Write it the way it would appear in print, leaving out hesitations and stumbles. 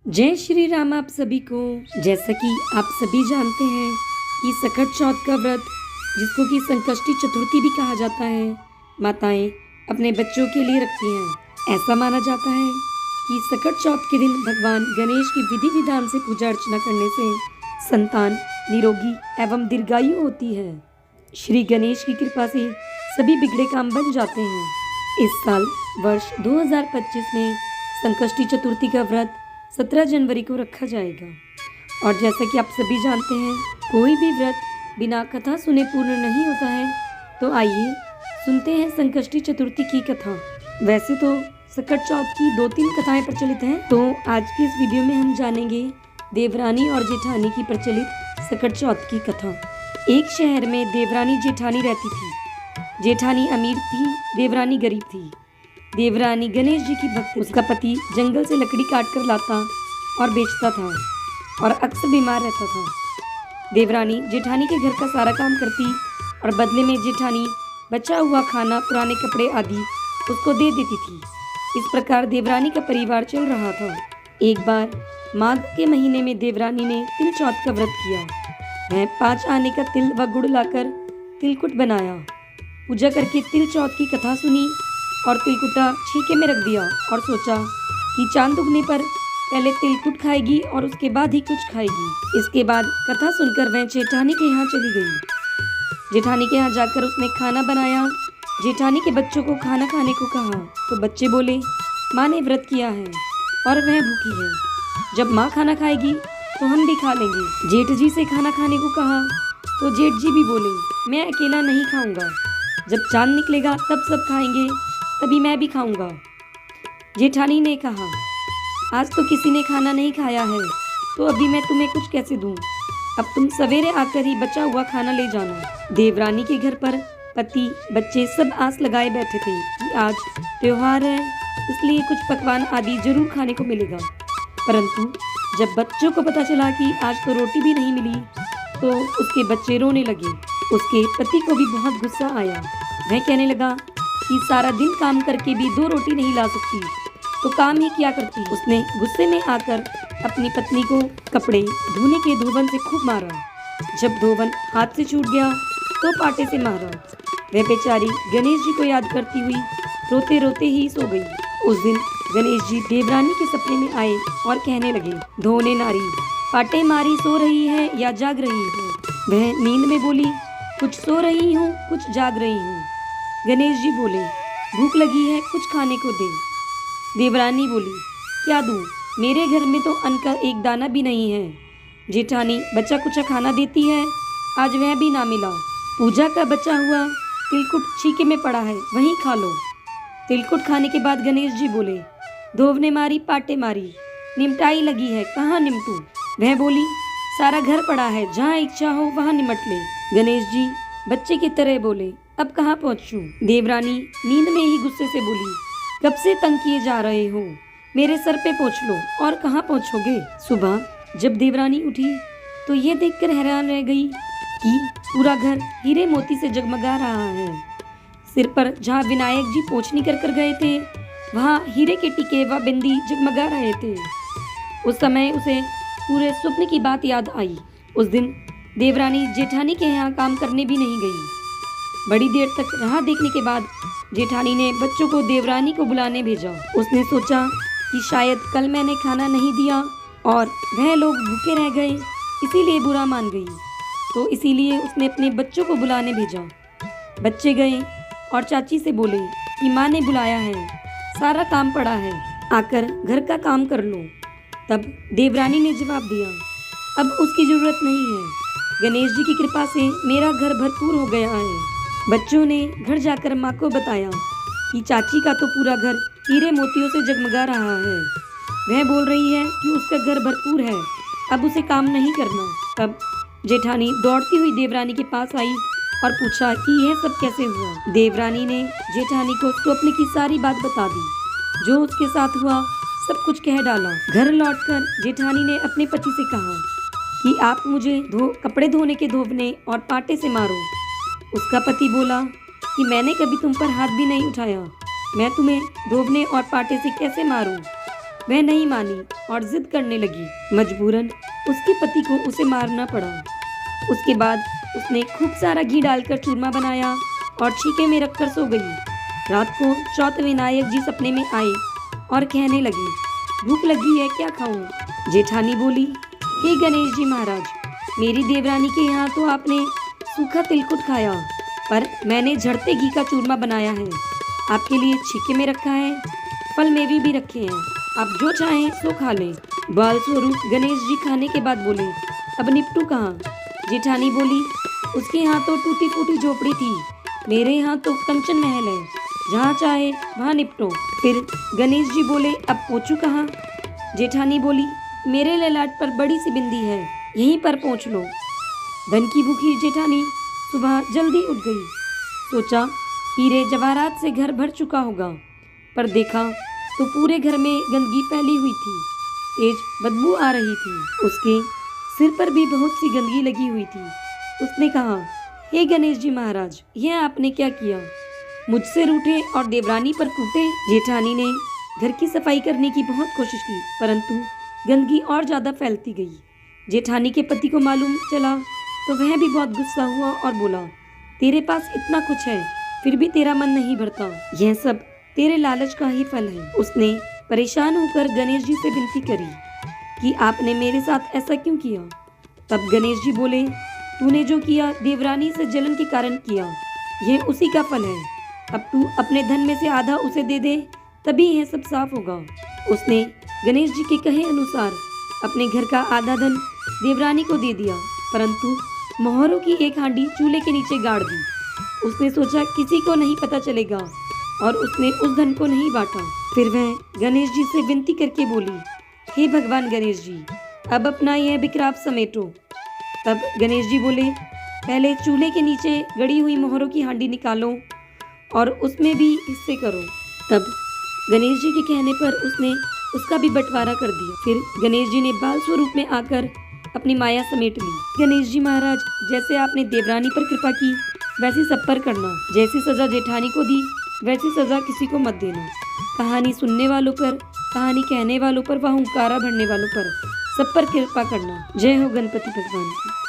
जय श्री राम आप सभी को। जैसा कि आप सभी जानते हैं कि सकट चौथ का व्रत, जिसको कि संकष्टी चतुर्थी भी कहा जाता है, माताएं अपने बच्चों के लिए रखती हैं। ऐसा माना जाता है कि सकट चौथ के दिन भगवान गणेश की विधि विधान से पूजा अर्चना करने से संतान निरोगी एवं दीर्घायु होती है। श्री गणेश की कृपा से सभी बिगड़े काम बन जाते हैं। इस साल वर्ष 2025 में संकष्टी चतुर्थी का व्रत 17 जनवरी को रखा जाएगा। और जैसा कि आप सभी जानते हैं, कोई भी व्रत बिना कथा सुने पूर्ण नहीं होता है। तो आइए सुनते हैं संकष्टी चतुर्थी की कथा। वैसे तो सकट चौथ की 2-3 कथाएं प्रचलित हैं, तो आज की इस वीडियो में हम जानेंगे देवरानी और जेठानी की प्रचलित सकट चौथ की कथा। एक शहर में देवरानी जेठानी रहती थी। जेठानी अमीर थी, देवरानी गरीब थी। देवरानी गणेश जी की भक्त। उसका पति जंगल से लकड़ी काट कर लाता और बेचता था और अक्सर बीमार रहता था। देवरानी जेठानी के घर का सारा काम करती और बदले में जेठानी बचा हुआ खाना, पुराने कपड़े आदि उसको दे देती थी। इस प्रकार देवरानी का परिवार चल रहा था। एक बार माघ के महीने में देवरानी ने तिल चौथ का व्रत किया। वह 5 आने का तिल व गुड़ लाकर तिलकुट बनाया। पूजा करके तिल चौथ की कथा सुनी और तिलकुटा छीके में रख दिया और सोचा कि चांद उगने पर पहले तिलकुट खाएगी और उसके बाद ही कुछ खाएगी। इसके बाद कथा सुनकर वह जेठानी के यहाँ चली गई। जेठानी के यहाँ जाकर उसने खाना बनाया। जेठानी के बच्चों को खाना खाने को कहा तो बच्चे बोले, माँ ने व्रत किया है और वह भूखी है। जब माँ खाना खाएगी तो हम भी खा लेंगे। जेठ जी से खाना खाने को कहा तो जेठ जी भी बोले, मैं अकेला नहीं खाऊंगा। जब चांद निकलेगा तब सब खाएंगे, तभी मैं भी खाऊंगा। जेठानी ने कहा, आज तो किसी ने खाना नहीं खाया है, तो अभी मैं तुम्हें कुछ कैसे दूं? अब तुम सवेरे आकर ही बचा हुआ खाना ले जाना। देवरानी के घर पर पति बच्चे सब आस लगाए बैठे थे कि आज त्योहार है, इसलिए कुछ पकवान आदि जरूर खाने को मिलेगा। परंतु जब बच्चों को पता चला कि आज तो रोटी भी नहीं मिली, तो उसके बच्चे रोने लगे। उसके पति को भी बहुत गुस्सा आया। वह कहने लगा कि सारा दिन काम करके भी 2 रोटी नहीं ला सकती, तो काम ही क्या करती। उसने गुस्से में आकर अपनी पत्नी को कपड़े धोने के धोबन से खूब मारा। जब धोबन हाथ से छूट गया तो पाटे से मारा। वह बेचारी गणेश जी को याद करती हुई रोते रोते ही सो गई। उस दिन गणेश जी देवरानी के सपने में आए और कहने लगे, धोने नारी, पाटे मारी सो रही है या जाग रही है? वह नींद में बोली, कुछ सो रही हूँ, कुछ जाग रही हूँ। गणेश जी बोले, भूख लगी है, कुछ खाने को दे। देवरानी बोली, क्या दूं? मेरे घर में तो अन्न का एक दाना भी नहीं है। जेठानी बचा कुचा खाना देती है, आज वह भी ना मिला। पूजा का बचा हुआ तिलकुट छीके में पड़ा है, वहीं खा लो। तिलकुट खाने के बाद गणेश जी बोले, धोवने मारी पाटे मारी, निमटाई लगी है, कहाँ निमटूं? वह बोली, सारा घर पड़ा है, जहाँ इच्छा हो वहाँ निमट ले। गणेश जी बच्चे की तरह बोले, अब कहाँ पहुँचूं? देवरानी नींद में ही गुस्से से बोली, कब से तंग किए जा रहे हो? मेरे सर पे पोंछ लो। और कहाँ पहुँचोगे? सुबह जब देवरानी उठी तो ये देखकर हैरान रह गई कि पूरा घर हीरे मोती से जगमगा रहा है। सिर पर जहाँ विनायक जी पोंछनी कर गए थे, वहाँ हीरे के टीके व बिंदी जगमगा रहे थे। उस समय उसे पूरे स्वप्न की बात याद आई। उस दिन देवरानी जेठानी के यहाँ काम करने भी नहीं गई। बड़ी देर तक राह देखने के बाद जेठानी ने बच्चों को देवरानी को बुलाने भेजा। उसने सोचा कि शायद कल मैंने खाना नहीं दिया और वह लोग भूखे रह गए, इसीलिए बुरा मान गई। तो इसीलिए उसने अपने बच्चों को बुलाने भेजा। बच्चे गए और चाची से बोले कि माँ ने बुलाया है, सारा काम पड़ा है, आकर घर का काम कर लो। तब देवरानी ने जवाब दिया, अब उसकी जरूरत नहीं है। गणेश जी की कृपा से मेरा घर भरपूर हो गया है। बच्चों ने घर जाकर माँ को बताया कि चाची का तो पूरा घर हीरे मोतियों से जगमगा रहा है। वह बोल रही है कि उसका घर भरपूर है, अब उसे काम नहीं करना। तब जेठानी दौड़ती हुई देवरानी के पास आई और पूछा कि यह सब कैसे हुआ। देवरानी ने जेठानी को स्वप्न की सारी बात बता दी। जो उसके साथ हुआ सब कुछ कह डाला। घर लौटकर जेठानी ने अपने पति से कहा कि आप मुझे कपड़े धोने के धोबने और पाटे से मारो। उसका पति बोला कि मैंने कभी तुम पर हाथ भी नहीं उठाया, मैं तुम्हें धोबने और पाटे से कैसे मारूं? वह नहीं मानी और जिद करने लगी। मजबूरन उसके पति को उसे मारना पड़ा। उसके बाद उसने खूब सारा घी डालकर चूरमा बनाया और छीके में रखकर सो गई। रात को चौथ विनायक जी सपने में आए और कहने लगे, भूख लगी है, क्या खाऊं? जेठानी बोली, हे गणेश जी महाराज, मेरी देवरानी के यहाँ तो आपने सूखा तिलकुट खाया, पर मैंने झड़ते घी का चूरमा बनाया है। आपके लिए छीके में रखा है, फल मेवे भी रखे हैं, आप जो चाहें सो खा लें। बाल स्वरूप गणेश जी खाने के बाद बोले, अब निपटू कहाँ? जेठानी बोली, उसके यहाँ तो टूटी फूटी झोपड़ी थी, मेरे यहाँ तो कंचन महल है, जहाँ चाहे वहाँ निपटो। फिर गणेश जी बोले, अब पोंछू कहाँ? जेठानी बोली, मेरे ललाट पर बड़ी सी बिंदी है, यहीं पर पोंछ लो। धन की भूखी जेठानी सुबह जल्दी उठ गई। सोचा हीरे जवाहरात से घर भर चुका होगा, पर देखा तो पूरे घर में गंदगी फैली हुई थी, तेज बदबू आ रही थी। उसके सिर पर भी बहुत सी गंदगी लगी हुई थी। उसने कहा, हे गणेश जी महाराज, यह आपने क्या किया? मुझसे रूठे और देवरानी पर कूटे। जेठानी ने घर की सफाई करने की बहुत कोशिश की, परंतु गंदगी और ज्यादा फैलती गई। जेठानी के पति को मालूम चला तो वह भी बहुत गुस्सा हुआ और बोला, तेरे पास इतना कुछ है, फिर भी तेरा मन नहीं भरता, यह सब तेरे लालच का ही फल है। उसने परेशान होकर गणेश जी से विनती करी कि आपने मेरे साथ ऐसा क्यों किया? तब गणेश जी बोले, तूने जो किया देवरानी से जलन के कारण किया, यह उसी का फल है। अब तू अपने धन में से आधा उसे दे दे, तभी यह सब साफ होगा। उसने गणेश जी के कहे अनुसार अपने घर का आधा धन देवरानी को दे दिया, परंतु मोहरों की एक हांडी चूल्हे के नीचे गाड़ दी। उसने सोचा किसी को नहीं पता चलेगा, और उसने उस धन को नहीं बांटा। फिर वह गणेश जी से विनती करके बोली, हे भगवान गणेश जी, अब अपना यह बिखराव समेटो। तब गणेश जी बोले, पहले चूल्हे के नीचे गड़ी हुई मोहरों की हांडी निकालो और उसमें भी हिस्से करो। तब गणेश जी के कहने पर उसने उसका भी बंटवारा कर दिया। फिर गणेश जी ने बाल स्वरूप में आकर अपनी माया समेट ली। गणेश जी महाराज, जैसे आपने देवरानी पर कृपा की, वैसी सब पर करना। जैसी सजा जेठानी को दी, वैसी सजा किसी को मत देना। कहानी सुनने वालों पर, कहानी कहने वालों पर व हुंकारा भरने वालों पर, सब पर कृपा करना। जय हो गणपति भगवान की।